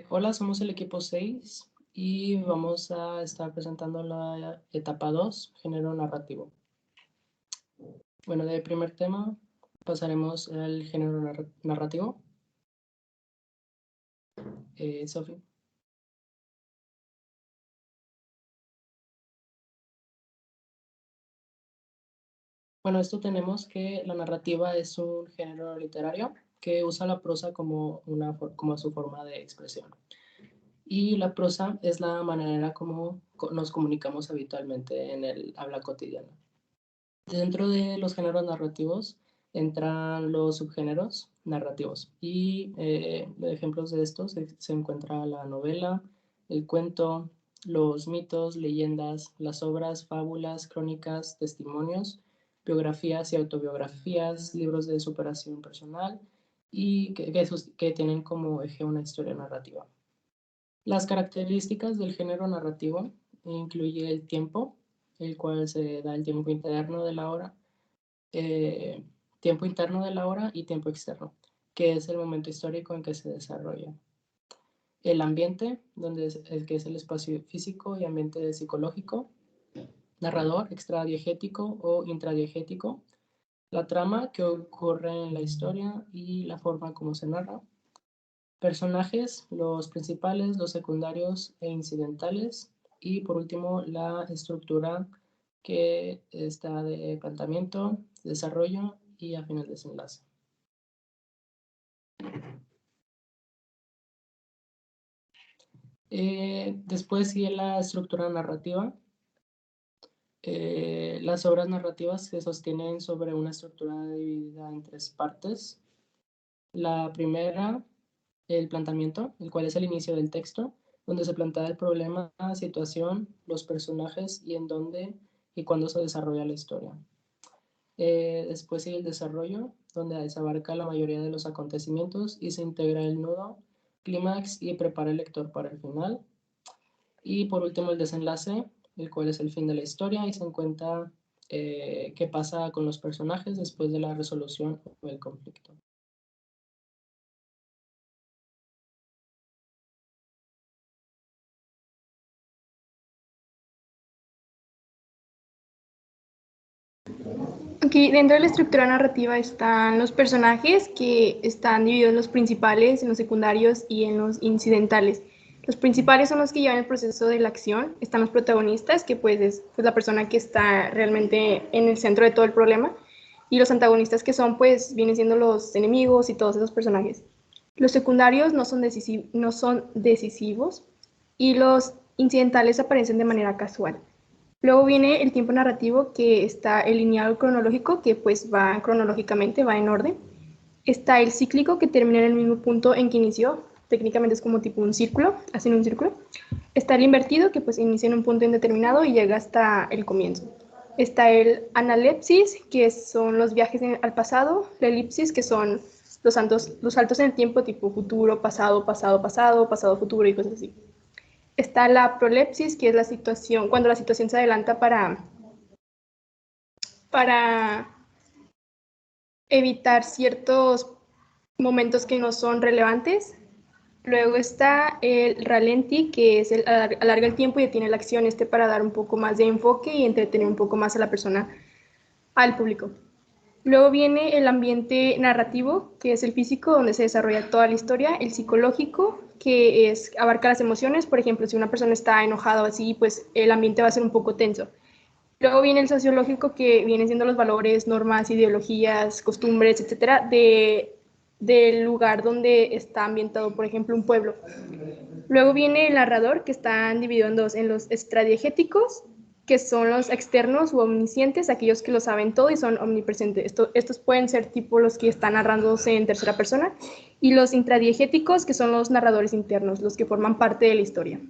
Hola, somos el equipo 6 y vamos a estar presentando la etapa 2, género narrativo. Bueno, de primer tema pasaremos al género narrativo. Sofi. Bueno, esto tenemos que la narrativa es un género literario que usa la prosa como su forma de expresión. Y la prosa es la manera como nos comunicamos habitualmente en el habla cotidiana. Dentro de los géneros narrativos entran los subgéneros narrativos y ejemplos de estos se encuentra la novela, el cuento, los mitos, leyendas, las obras, fábulas, crónicas, testimonios, biografías y autobiografías, libros de superación personal y que tienen como eje una historia narrativa. Las características del género narrativo incluye el tiempo, el cual se da el tiempo interno de la hora, tiempo interno de la hora y tiempo externo, que es el momento histórico en que se desarrolla. El ambiente, que es el espacio físico y ambiente psicológico. Narrador, extradiegético o intradiegético. La trama que ocurre en la historia y la forma como se narra. Personajes, los principales, los secundarios e incidentales. Y por último, la estructura que está de planteamiento, desarrollo y al final desenlace. Después sigue la estructura narrativa. Las obras narrativas se sostienen sobre una estructura dividida en 3 partes. La primera, el planteamiento, el cual es el inicio del texto, donde se plantea el problema, la situación, los personajes y en dónde y cuándo se desarrolla la historia. Después sigue el desarrollo, donde se abarca la mayoría de los acontecimientos y se integra el nudo, clímax y prepara el lector para el final. Y por último el desenlace, el cual es el fin de la historia y se encuentra qué pasa con los personajes después de la resolución del conflicto. Aquí dentro de la estructura narrativa están los personajes que están divididos en los principales, en los secundarios y en los incidentales. Los principales son los que llevan el proceso de la acción, están los protagonistas, que pues es la persona que está realmente en el centro de todo el problema, y los antagonistas, que son pues vienen siendo los enemigos y todos esos personajes. Los secundarios no son decisivos y los incidentales aparecen de manera casual. Luego viene el tiempo narrativo, que está el lineal cronológico, que pues va cronológicamente, va en orden. Está el cíclico, que termina en el mismo punto en que inició, técnicamente es como tipo un círculo, hacen un círculo. Está el invertido, que pues inicia en un punto indeterminado y llega hasta el comienzo. Está el analepsis, que son los viajes al pasado, la elipsis, que son los saltos en el tiempo, tipo futuro, pasado, pasado, pasado, pasado, futuro y cosas así. Está la prolepsis, que es la situación, cuando la situación se adelanta para evitar ciertos momentos que no son relevantes. Luego está el ralenti, que es alarga el tiempo y detiene la acción, para dar un poco más de enfoque y entretener un poco más a la persona, al público. Luego viene el ambiente narrativo, que es el físico, donde se desarrolla toda la historia. El psicológico, que abarca las emociones. Por ejemplo, si una persona está enojada o así, pues el ambiente va a ser un poco tenso. Luego viene el sociológico, que viene siendo los valores, normas, ideologías, costumbres, etcétera, del lugar donde está ambientado, por ejemplo, un pueblo. Luego viene el narrador, que están divididos en dos, en los estradiegéticos, que son los externos u omniscientes, aquellos que lo saben todo y son omnipresentes. Estos pueden ser tipo los que están narrándose en tercera persona, y los intradiegéticos, que son los narradores internos, los que forman parte de la historia.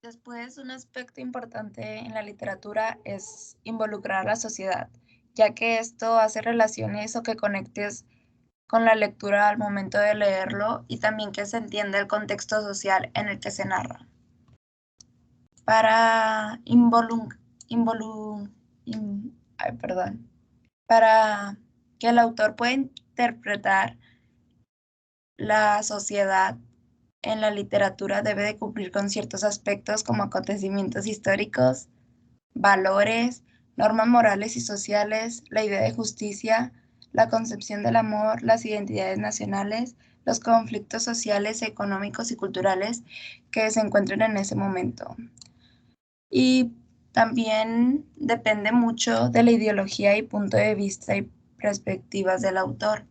Después, un aspecto importante en la literatura es involucrar a la sociedad, ya que esto hace relaciones o que conectes con la lectura al momento de leerlo y también que se entienda el contexto social en el que se narra. Para para que el autor pueda interpretar la sociedad en la literatura debe de cumplir con ciertos aspectos como acontecimientos históricos, valores, normas morales y sociales, la idea de justicia, la concepción del amor, las identidades nacionales, los conflictos sociales, económicos y culturales que se encuentran en ese momento. Y también depende mucho de la ideología y punto de vista y perspectivas del autor,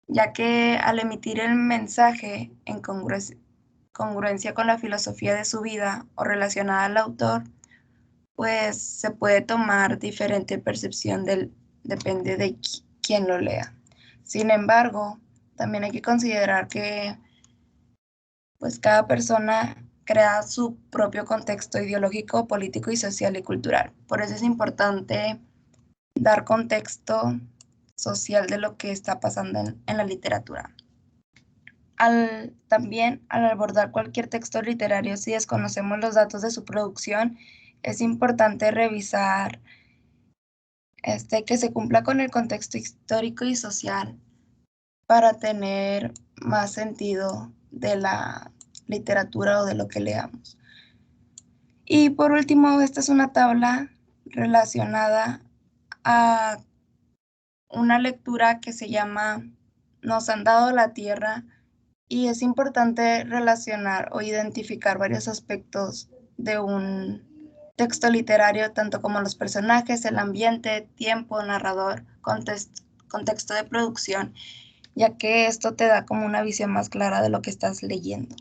ya que al emitir el mensaje en congruencia con la filosofía de su vida o relacionada al autor, pues se puede tomar diferente percepción depende de quién lo lea. Sin embargo, también hay que considerar que pues cada persona crea su propio contexto ideológico, político y social y cultural. Por eso es importante dar contexto social de lo que está pasando en la literatura. También al abordar cualquier texto literario, si desconocemos los datos de su producción, es importante revisar que se cumpla con el contexto histórico y social para tener más sentido de la literatura o de lo que leamos. Y por último, esta es una tabla relacionada a una lectura que se llama Nos han dado la tierra, y es importante relacionar o identificar varios aspectos de un texto literario, tanto como los personajes, el ambiente, tiempo, narrador, contexto de producción, ya que esto te da como una visión más clara de lo que estás leyendo.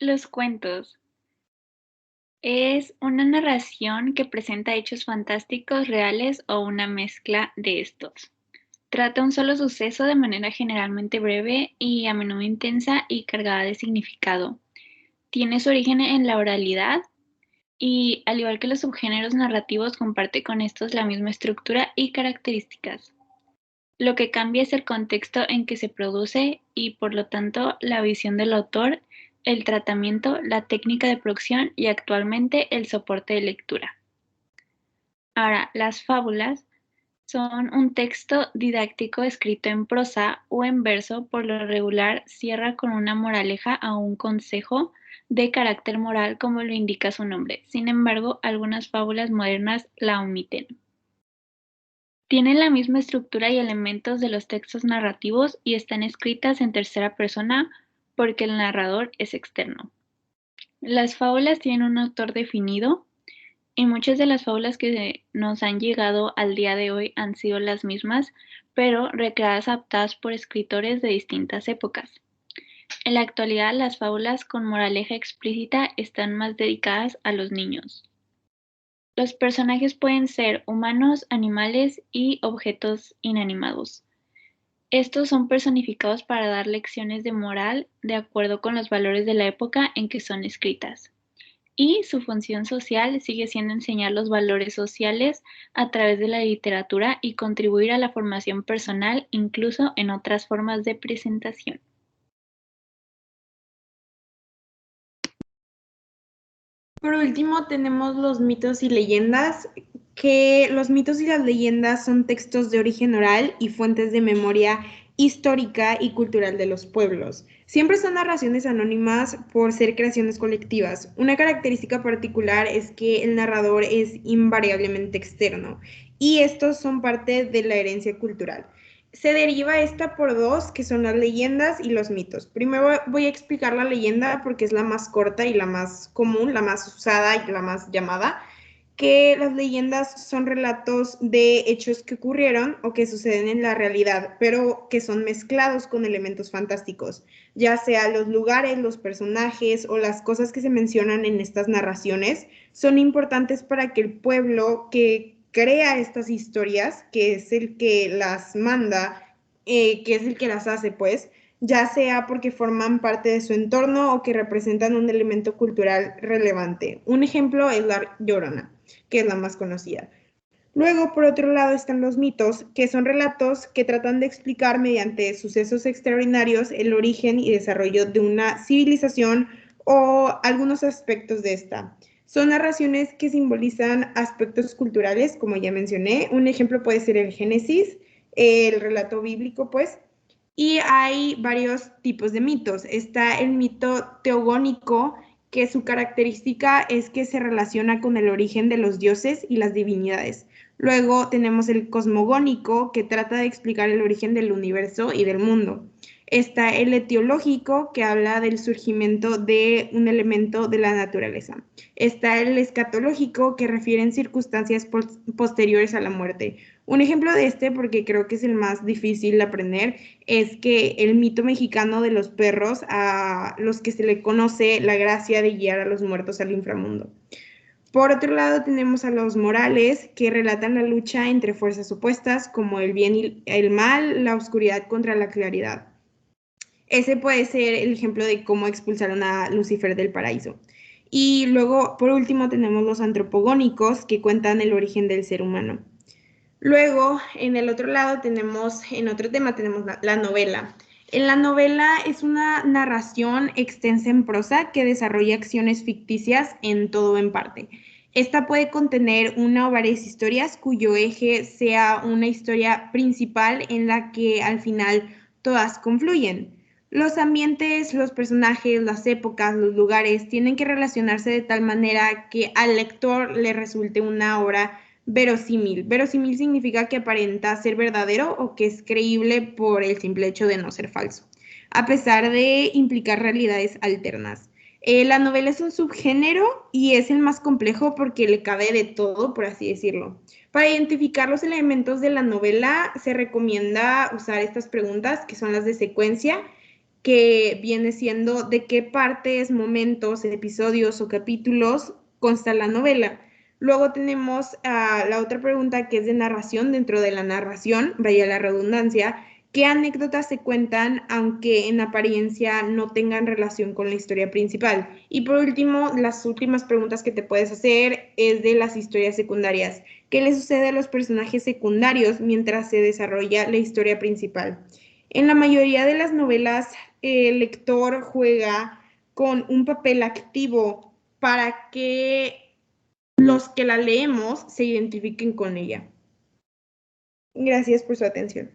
Los cuentos. Es una narración que presenta hechos fantásticos, reales o una mezcla de estos. Trata un solo suceso de manera generalmente breve y a menudo intensa y cargada de significado. Tiene su origen en la oralidad y, al igual que los subgéneros narrativos, comparte con estos la misma estructura y características. Lo que cambia es el contexto en que se produce y, por lo tanto, la visión del autor, el tratamiento, la técnica de producción y, actualmente, el soporte de lectura. Ahora, las fábulas son un texto didáctico escrito en prosa o en verso. Por lo regular cierra con una moraleja o un consejo de carácter moral, como lo indica su nombre. Sin embargo, algunas fábulas modernas la omiten. Tienen la misma estructura y elementos de los textos narrativos y están escritas en tercera persona porque el narrador es externo. Las fábulas tienen un autor definido y muchas de las fábulas que nos han llegado al día de hoy han sido las mismas, pero recreadas, adaptadas por escritores de distintas épocas. En la actualidad, las fábulas con moraleja explícita están más dedicadas a los niños. Los personajes pueden ser humanos, animales y objetos inanimados. Estos son personificados para dar lecciones de moral de acuerdo con los valores de la época en que son escritas. Y su función social sigue siendo enseñar los valores sociales a través de la literatura y contribuir a la formación personal, incluso en otras formas de presentación. Por último, tenemos los mitos y leyendas, que los mitos y las leyendas son textos de origen oral y fuentes de memoria histórica y cultural de los pueblos. Siempre son narraciones anónimas por ser creaciones colectivas. Una característica particular es que el narrador es invariablemente externo y estos son parte de la herencia cultural. Se deriva esta por dos, que son las leyendas y los mitos. Primero voy a explicar la leyenda porque es la más corta y la más común, la más usada y la más llamada, que las leyendas son relatos de hechos que ocurrieron o que suceden en la realidad, pero que son mezclados con elementos fantásticos, ya sea los lugares, los personajes o las cosas que se mencionan en estas narraciones, son importantes para que el pueblo que crea estas historias, que es el que las manda, que es el que las hace, pues, ya sea porque forman parte de su entorno o que representan un elemento cultural relevante. Un ejemplo es la Llorona, que es la más conocida. Luego, por otro lado, están los mitos, que son relatos que tratan de explicar mediante sucesos extraordinarios el origen y desarrollo de una civilización o algunos aspectos de esta. Son narraciones que simbolizan aspectos culturales, como ya mencioné. Un ejemplo puede ser el Génesis, el relato bíblico, pues. Y hay varios tipos de mitos. Está el mito teogónico, que su característica es que se relaciona con el origen de los dioses y las divinidades. Luego tenemos el cosmogónico, que trata de explicar el origen del universo y del mundo. Está el etiológico, que habla del surgimiento de un elemento de la naturaleza. Está el escatológico, que refiere en circunstancias posteriores a la muerte. Un ejemplo de este, porque creo que es el más difícil de aprender, es que el mito mexicano de los perros, a los que se le conoce la gracia de guiar a los muertos al inframundo. Por otro lado, tenemos a los morales, que relatan la lucha entre fuerzas opuestas, como el bien y el mal, la oscuridad contra la claridad. Ese puede ser el ejemplo de cómo expulsaron a Lucifer del paraíso. Y luego, por último, tenemos los antropogónicos, que cuentan el origen del ser humano. Luego, en el otro lado en otro tema tenemos la novela. En la novela es una narración extensa en prosa que desarrolla acciones ficticias en todo o en parte. Esta puede contener una o varias historias cuyo eje sea una historia principal en la que al final todas confluyen. Los ambientes, los personajes, las épocas, los lugares tienen que relacionarse de tal manera que al lector le resulte una obra verosímil. Verosímil significa que aparenta ser verdadero o que es creíble por el simple hecho de no ser falso, a pesar de implicar realidades alternas. La novela es un subgénero y es el más complejo porque le cabe de todo, por así decirlo. Para identificar los elementos de la novela se recomienda usar estas preguntas, que son las de secuencia, que viene siendo de qué partes, momentos, episodios o capítulos consta la novela. Luego tenemos la otra pregunta, que es de narración. Dentro de la narración, vaya la redundancia, ¿qué anécdotas se cuentan aunque en apariencia no tengan relación con la historia principal? Y por último, las últimas preguntas que te puedes hacer es de las historias secundarias. ¿Qué le sucede a los personajes secundarios mientras se desarrolla la historia principal? En la mayoría de las novelas, el lector juega con un papel activo para que los que la leemos se identifiquen con ella. Gracias por su atención.